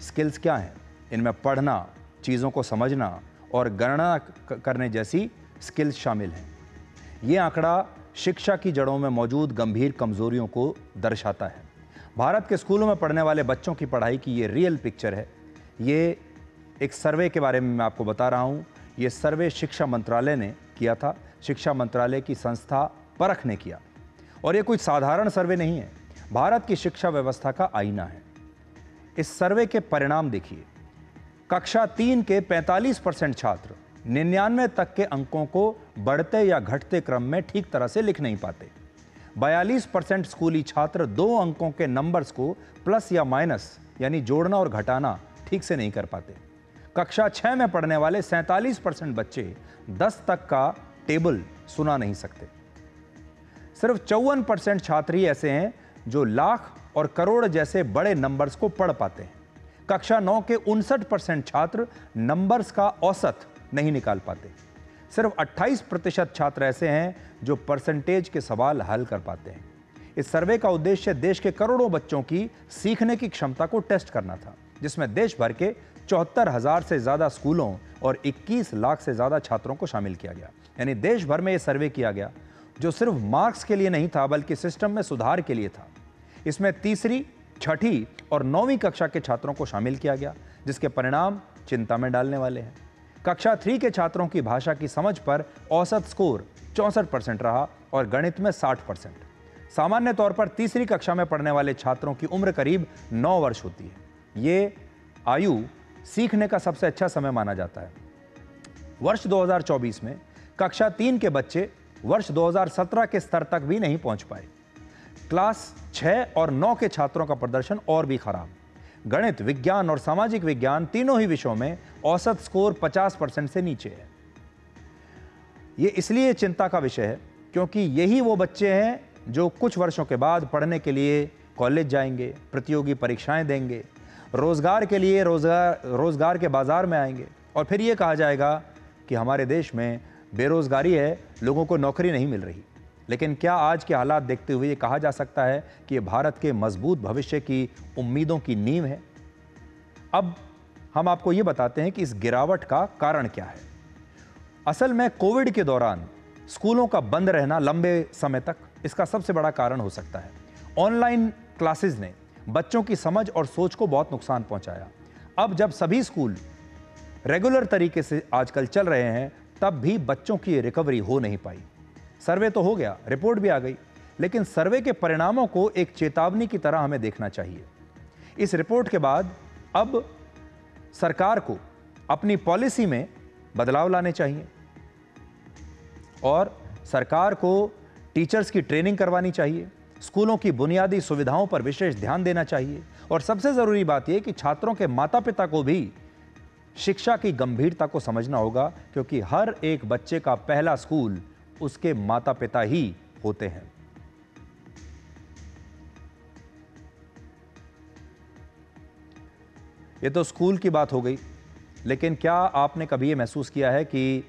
स्किल्स क्या हैं? इनमें पढ़ना, चीज़ों को समझना और गणना करने जैसी स्किल्स शामिल हैं। ये आंकड़ा शिक्षा की जड़ों में मौजूद गंभीर कमजोरियों को दर्शाता है। भारत के स्कूलों में पढ़ने वाले बच्चों की पढ़ाई की ये रियल पिक्चर है। ये एक सर्वे के बारे में मैं आपको बता रहा हूँ। ये सर्वे शिक्षा मंत्रालय ने किया था, शिक्षा मंत्रालय की संस्था परख ने किया। और ये कोई साधारण सर्वे नहीं है, भारत की शिक्षा व्यवस्था का आईना है। इस सर्वे के परिणाम देखिए। कक्षा 3 के 45% छात्र 99 तक के अंकों को बढ़ते या घटते क्रम में ठीक तरह से लिख नहीं पाते। 42% स्कूली छात्र 2 अंकों के नंबर्स को प्लस या माइनस यानी जोड़ना और घटाना ठीक से नहीं कर पाते। कक्षा 6 में पढ़ने वाले 47% बच्चे 10 तक का टेबल सुना नहीं सकते। सिर्फ 54% छात्र ही ऐसे हैं जो लाख और करोड़ जैसे बड़े नंबर्स को पढ़ पाते हैं। कक्षा 9 के 59% छात्र नंबर्स का औसत नहीं निकाल पाते। सिर्फ 28% छात्र ऐसे हैं जो परसेंटेज के सवाल हल कर पाते हैं। इस सर्वे का उद्देश्य देश के करोड़ों बच्चों की सीखने की क्षमता को टेस्ट करना था, जिसमें देश भर के 74,000 से ज़्यादा स्कूलों और 21 लाख से ज़्यादा छात्रों को शामिल किया गया। यानी देश भर में ये सर्वे किया गया, जो सिर्फ मार्क्स के लिए नहीं था बल्कि सिस्टम में सुधार के लिए था। इसमें तीसरी, छठी और 9वीं कक्षा के छात्रों को शामिल किया गया, जिसके परिणाम चिंता में डालने वाले हैं। कक्षा 3 के छात्रों की भाषा की समझ पर औसत स्कोर 64% रहा और गणित में 60%। सामान्य तौर पर तीसरी कक्षा में पढ़ने वाले छात्रों की उम्र करीब 9 वर्ष होती है। ये आयु सीखने का सबसे अच्छा समय माना जाता है। वर्ष 2024 में कक्षा 3 के बच्चे वर्ष 2017 के स्तर तक भी नहीं पहुंच पाए। क्लास 6 और 9 के छात्रों का प्रदर्शन और भी खराब। गणित, विज्ञान और सामाजिक विज्ञान तीनों ही विषयों में औसत स्कोर 50% से नीचे है। ये इसलिए चिंता का विषय है क्योंकि यही वो बच्चे हैं जो कुछ वर्षों के बाद पढ़ने के लिए कॉलेज जाएंगे, प्रतियोगी परीक्षाएं देंगे, रोजगार के लिए रोजगार के बाजार में आएंगे और फिर ये कहा जाएगा कि हमारे देश में बेरोजगारी है, लोगों को नौकरी नहीं मिल रही। लेकिन क्या आज के हालात देखते हुए ये कहा जा सकता है कि ये भारत के मजबूत भविष्य की उम्मीदों की नींव है? अब हम आपको ये बताते हैं कि इस गिरावट का कारण क्या है। असल में कोविड के दौरान स्कूलों का बंद रहना लंबे समय तक इसका सबसे बड़ा कारण हो सकता है। ऑनलाइन क्लासेस ने बच्चों की समझ और सोच को बहुत नुकसान पहुंचाया। अब जब सभी स्कूल रेगुलर तरीके से आजकल चल रहे हैं, तब भी बच्चों की रिकवरी हो नहीं पाई। सर्वे तो हो गया, रिपोर्ट भी आ गई, लेकिन सर्वे के परिणामों को एक चेतावनी की तरह हमें देखना चाहिए। इस रिपोर्ट के बाद अब सरकार को अपनी पॉलिसी में बदलाव लाने चाहिए और सरकार को टीचर्स की ट्रेनिंग करवानी चाहिए, स्कूलों की बुनियादी सुविधाओं पर विशेष ध्यान देना चाहिए और सबसे जरूरी बात यह कि छात्रों के माता पिता को भी शिक्षा की गंभीरता को समझना होगा, क्योंकि हर एक बच्चे का पहला स्कूल उसके माता पिता ही होते हैं। ये तो स्कूल की बात हो गई, लेकिन क्या आपने कभी ये महसूस किया है कि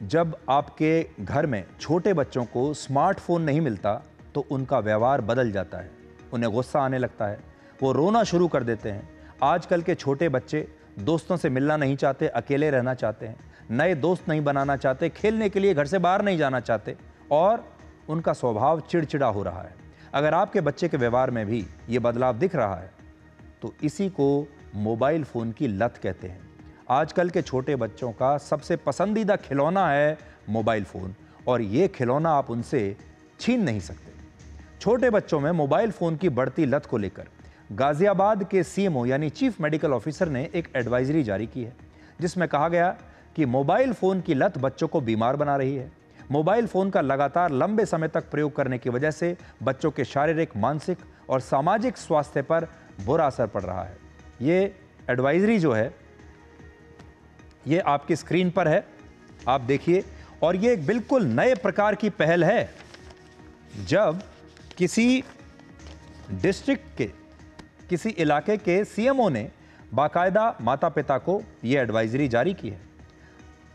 जब आपके घर में छोटे बच्चों को स्मार्टफोन नहीं मिलता तो उनका व्यवहार बदल जाता है, उन्हें गुस्सा आने लगता है, वो रोना शुरू कर देते हैं। आजकल के छोटे बच्चे दोस्तों से मिलना नहीं चाहते, अकेले रहना चाहते हैं, नए दोस्त नहीं बनाना चाहते, खेलने के लिए घर से बाहर नहीं जाना चाहते और उनका स्वभाव चिड़चिड़ा हो रहा है। अगर आपके बच्चे के व्यवहार में भी ये बदलाव दिख रहा है तो इसी को मोबाइल फ़ोन की लत कहते हैं। आजकल के छोटे बच्चों का सबसे पसंदीदा खिलौना है मोबाइल फ़ोन और ये खिलौना आप उनसे छीन नहीं सकते। छोटे बच्चों में मोबाइल फ़ोन की बढ़ती लत को लेकर गाजियाबाद के सीएमओ यानी चीफ मेडिकल ऑफिसर ने एक एडवाइजरी जारी की है, जिसमें कहा गया कि मोबाइल फ़ोन की लत बच्चों को बीमार बना रही है। मोबाइल फ़ोन का लगातार लंबे समय तक प्रयोग करने की वजह से बच्चों के शारीरिक, मानसिक और सामाजिक स्वास्थ्य पर बुरा असर पड़ रहा है। ये एडवाइजरी जो है ये आपकी स्क्रीन पर है, आप देखिए। और ये एक बिल्कुल नए प्रकार की पहल है। जब किसी डिस्ट्रिक्ट के किसी इलाके के सीएमओ ने बाकायदा माता पिता को ये एडवाइजरी जारी की है,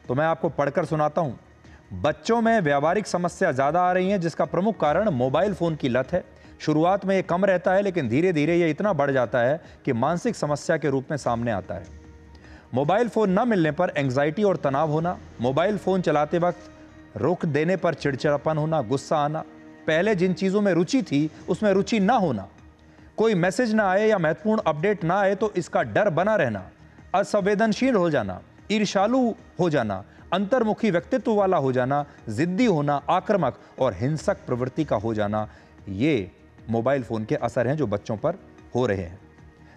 तो मैं आपको पढ़कर सुनाता हूं। बच्चों में व्यावहारिक समस्या ज़्यादा आ रही हैं, जिसका प्रमुख कारण मोबाइल फ़ोन की लत है। शुरुआत में ये कम रहता है, लेकिन धीरे धीरे ये इतना बढ़ जाता है कि मानसिक समस्या के रूप में सामने आता है। मोबाइल फ़ोन न मिलने पर एंग्जाइटी और तनाव होना, मोबाइल फ़ोन चलाते वक्त रोक देने पर चिड़चिड़ापन होना, गुस्सा आना, पहले जिन चीज़ों में रुचि थी उसमें रुचि ना होना, कोई मैसेज ना आए या महत्वपूर्ण अपडेट ना आए तो इसका डर बना रहना, असंवेदनशील हो जाना, ईर्ष्यालु हो जाना, अंतर्मुखी व्यक्तित्व वाला हो जाना, जिद्दी होना, आक्रामक और हिंसक प्रवृत्ति का हो जाना, ये मोबाइल फ़ोन के असर हैं जो बच्चों पर हो रहे हैं।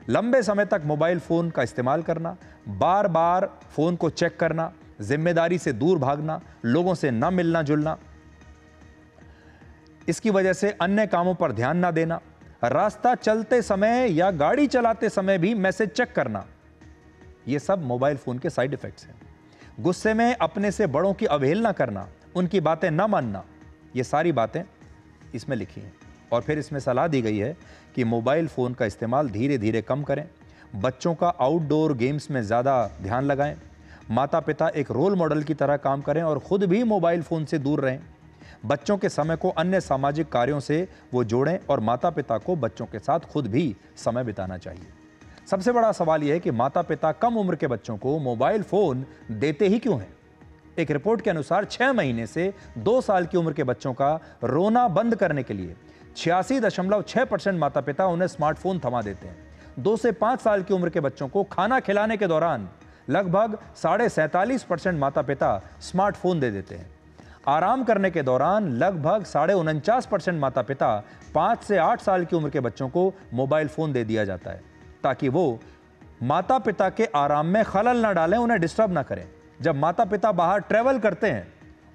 लंबे समय तक मोबाइल फ़ोन का इस्तेमाल करना, बार बार फ़ोन को चेक करना, जिम्मेदारी से दूर भागना, लोगों से न मिलना जुलना, इसकी वजह से अन्य कामों पर ध्यान न देना, रास्ता चलते समय या गाड़ी चलाते समय भी मैसेज चेक करना, ये सब मोबाइल फ़ोन के साइड इफ़ेक्ट्स हैं। गुस्से में अपने से बड़ों की अवहेलना करना, उनकी बातें न मानना, ये सारी बातें इसमें लिखी हैं। और फिर इसमें सलाह दी गई है कि मोबाइल फ़ोन का इस्तेमाल धीरे धीरे कम करें, बच्चों का आउटडोर गेम्स में ज़्यादा ध्यान लगाएं, माता पिता एक रोल मॉडल की तरह काम करें और ख़ुद भी मोबाइल फ़ोन से दूर रहें। बच्चों के समय को अन्य सामाजिक कार्यों से वो जोड़ें और माता पिता को बच्चों के साथ खुद भी समय बिताना चाहिए। सबसे बड़ा सवाल यह है कि माता पिता कम उम्र के बच्चों को मोबाइल फ़ोन देते ही क्यों हैं? एक रिपोर्ट के अनुसार 6 महीने से 2 साल की उम्र के बच्चों का रोना बंद करने के लिए 86.6% माता पिता उन्हें स्मार्टफोन थमा देते हैं। 2 से 5 साल की उम्र के बच्चों को खाना खिलाने के दौरान लगभग 47.5% माता पिता स्मार्टफोन दे देते हैं। आराम करने के दौरान लगभग 49.5% माता पिता 5 से 8 साल की उम्र के बच्चों को मोबाइल फोन दे दिया जाता है ताकि वो माता पिता के आराम में खलल ना डालें, उन्हें डिस्टर्ब ना करें। जब माता पिता बाहर ट्रैवल करते हैं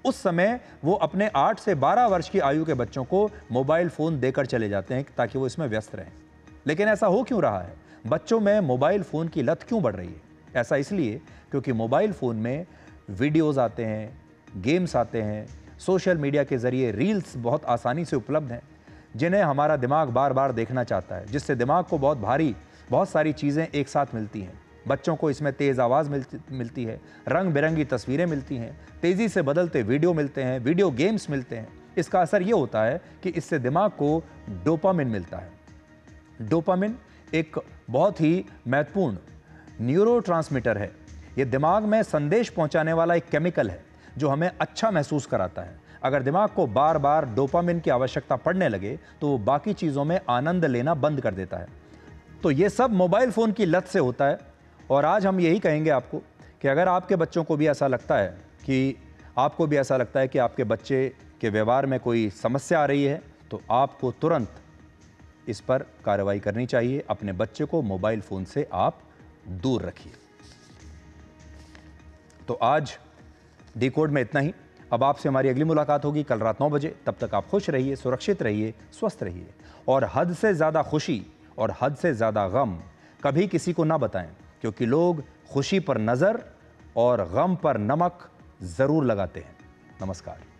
उस समय वो अपने 8 से 12 वर्ष की आयु के बच्चों को मोबाइल फोन देकर चले जाते हैं ताकि वो इसमें व्यस्त रहें। लेकिन ऐसा हो क्यों रहा है? बच्चों में मोबाइल फोन की लत क्यों बढ़ रही है? ऐसा इसलिए क्योंकि मोबाइल फोन में वीडियोस आते हैं, गेम्स आते हैं, सोशल मीडिया के जरिए रील्स बहुत आसानी से उपलब्ध हैं जिन्हें हमारा दिमाग बार बार देखना चाहता है, जिससे दिमाग को बहुत सारी चीज़ें एक साथ मिलती हैं। बच्चों को इसमें तेज़ आवाज़ मिलती है, रंग बिरंगी तस्वीरें मिलती हैं, तेज़ी से बदलते वीडियो मिलते हैं, वीडियो गेम्स मिलते हैं। इसका असर ये होता है कि इससे दिमाग को डोपामिन मिलता है। डोपामिन एक बहुत ही महत्वपूर्ण न्यूरोट्रांसमीटर है। ये दिमाग में संदेश पहुंचाने वाला एक केमिकल है जो हमें अच्छा महसूस कराता है। अगर दिमाग को बार बार डोपामिन की आवश्यकता पड़ने लगे तो वो बाकी चीज़ों में आनंद लेना बंद कर देता है। तो ये सब मोबाइल फ़ोन की लत से होता है। और आज हम यही कहेंगे आपको कि अगर आपके बच्चों को भी ऐसा लगता है कि आपके बच्चे के व्यवहार में कोई समस्या आ रही है तो आपको तुरंत इस पर कार्रवाई करनी चाहिए। अपने बच्चे को मोबाइल फ़ोन से आप दूर रखिए। तो आज डिकोड में इतना ही। अब आपसे हमारी अगली मुलाकात होगी कल रात 9 बजे। तब तक आप खुश रहिए, सुरक्षित रहिए, स्वस्थ रहिए और हद से ज़्यादा खुशी और हद से ज़्यादा गम कभी किसी को ना बताएं, क्योंकि लोग खुशी पर नज़र और गम पर नमक ज़रूर लगाते हैं। नमस्कार।